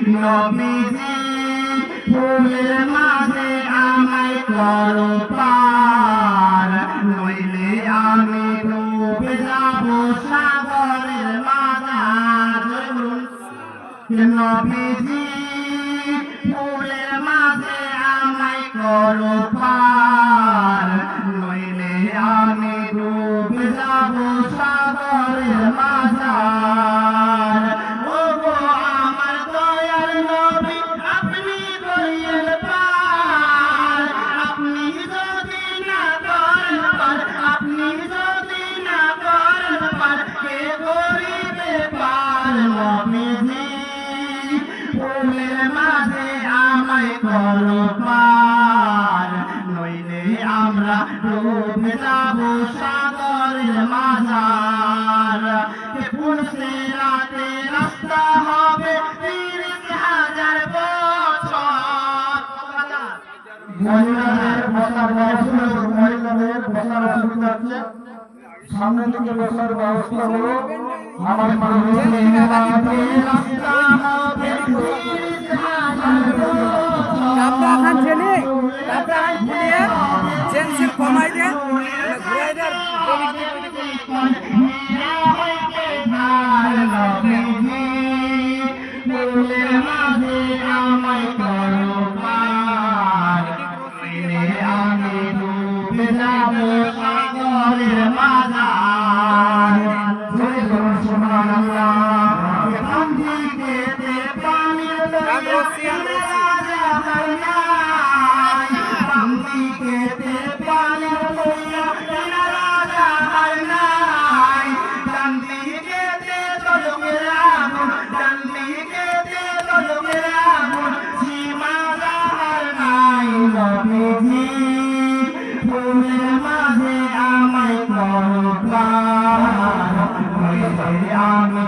নবীজি ফুলের মাঝে আমায় করো পার, নইলে আমি ডুবে যাব সাগরের মাঝে। নবীজি ফুলের মাঝে আমায় করো পার, নইলে আমি ডুবে যাব সাগরের মাঝে। ওগো আমার দয়ার নবী আপনি করিয়েন পার, আপনি যদি না করেন পার, আপনি যদি না করেন পার, কে করিবে পার। নবীজি ফুলের মাঝে আমায় করো পার, নইলে আমরা ডুবে যাব সাগরের মাঝার। পুরুষে রাতে রাস্তা হবে 30,000 বছর। মহিলাদের বসার ব্যবস্থা, মহিলাদের বসার অসুবিধা হচ্ছে, সামনের দিকে বসার ব্যবস্থা হলো। আমার পুরুষে রাতে রাস্তা হবে 30,000 বছর। আপনার জেনে আপনার ভুলিয়ে চেনসিল কমাই দেন ঘুরাই দেন। ফুলের মাঝে আমায় করো পার, নইলে আমি ডুবে যাব সাগরের মাঝার। জয় জয় সুবহানাল্লাহ। এখান থেকে পানির রাজা হয় নাই, বামদিকেতে পানির রাজা হয় নাই, ডানদিকেতে তলবের আগুন, ডানদিকেতে তলবের আগুন, সীমা যাহার নাই। নবীজি ফুলের মাঝে আমায় করো পার, নইলে আমি